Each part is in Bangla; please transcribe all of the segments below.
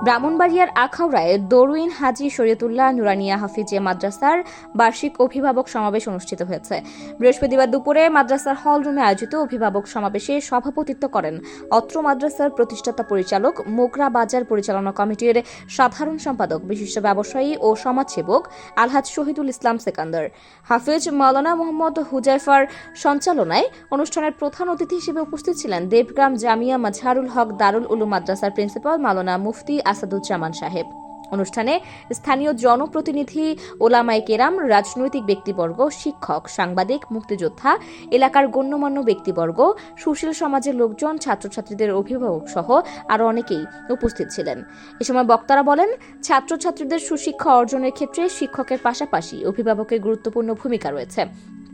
ব্রাহ্মণবাড়িয়ার আখাউড়ায় দরুইন হাজী শরীয়তুল্লাহ নুরানিয়া হাফিজিয়া মাদ্রাসার বার্ষিক অভিভাবক সমাবেশ অনুষ্ঠিত হয়েছে। বৃহস্পতিবার দুপুরে মাদ্রাসার হল রুমে আয়োজিত অভিভাবক সমাবেশে সভাপতিত্ব করেন অত্র মাদ্রাসার প্রতিষ্ঠাতা পরিচালক, মোগরা বাজার পরিচালনা কমিটির সাধারণ সম্পাদক, বিশিষ্ট ব্যবসায়ী ও সমাজসেবক আলহাজ শহীদুল ইসলাম সেকান্দর। হাফিজ মাওলানা মোহাম্মদ হুজাইফার সঞ্চালনায় অনুষ্ঠানের প্রধান অতিথি হিসেবে উপস্থিত ছিলেন দেবগ্রাম জামিয়া মাজহারুল হক দারুল উলুম মাদ্রাসার প্রিন্সিপাল মাওলানা মুফতি আসাদুজ্জামান সাহেব। অনুষ্ঠানে স্থানীয় জনপ্রতিনিধি, ওলামায়ে কেরাম, রাজনৈতিক ব্যক্তিবর্গ, শিক্ষক, সাংবাদিক, মুক্তিযোদ্ধা, এলাকার গণ্যমান্য ব্যক্তিবর্গ, সুশীল সমাজের লোকজন, ছাত্রছাত্রীদের অভিভাবক সহ আরও অনেকেই উপস্থিত ছিলেন। এ সময় বক্তারা বলেন, ছাত্রছাত্রীদের সুশিক্ষা অর্জনের ক্ষেত্রে শিক্ষকের পাশাপাশি অভিভাবকের গুরুত্বপূর্ণ ভূমিকা রয়েছে।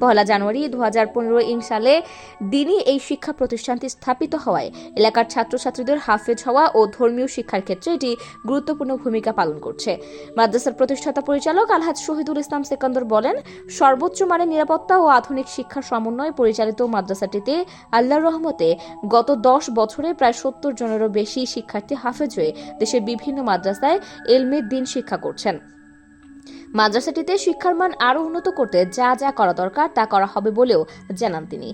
1 জানুয়ারি 2015 সালে দিনই এই শিক্ষা প্রতিষ্ঠানটি স্থাপিত হওয়ায় এলাকার ছাত্রছাত্রীদের হাফেজ হওয়া ও ধর্মীয় শিক্ষার ক্ষেত্রে এটি গুরুত্বপূর্ণ ভূমিকা পালন করছে। মাদ্রাসার প্রতিষ্ঠাতা পরিচালক আলহাজ শহীদুল ইসলাম সেকান্দর বলেন, সর্বোচ্চ মানের নিরাপত্তা ও আধুনিক শিক্ষার সমন্বয়ে পরিচালিত মাদ্রাসাটিতে আল্লাহর রহমতে গত 10 বছরে প্রায় 70 জনেরও বেশি শিক্ষার্থী হাফেজ হয়ে দেশের বিভিন্ন মাদ্রাসায় ইলমে দ্বীন শিক্ষা করছেন। মাদ্রাসাটিতে শিক্ষার মান আরও উন্নত করতে যা যা করা দরকার তা করা হবে বলেও জানান তিনি।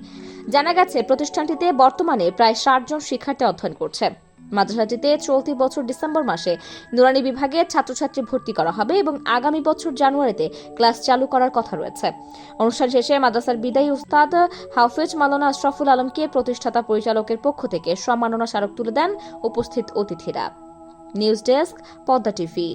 জানা গেছে, প্রতিষ্ঠানটিতে বর্তমানে প্রায় 60 জন শিক্ষার্থী অধ্যয়ন করছে। মাদ্রাসাটিতে চলতি বছর ডিসেম্বর মাসে নুরানি বিভাগে ছাত্রছাত্রী ভর্তি করা হবে এবং আগামী বছর জানুয়ারিতে ক্লাস চালু করার কথা রয়েছে। অনুষ্ঠান শেষে মাদ্রাসার বিদায়ী উস্তাদ হাফেজ মাওলানা আশরাফুল আলমকে প্রতিষ্ঠাতা পরিচালকের পক্ষ থেকে সম্মাননা স্মারক তুলে দেন উপস্থিত অতিথিরা। News desk, Padma TV.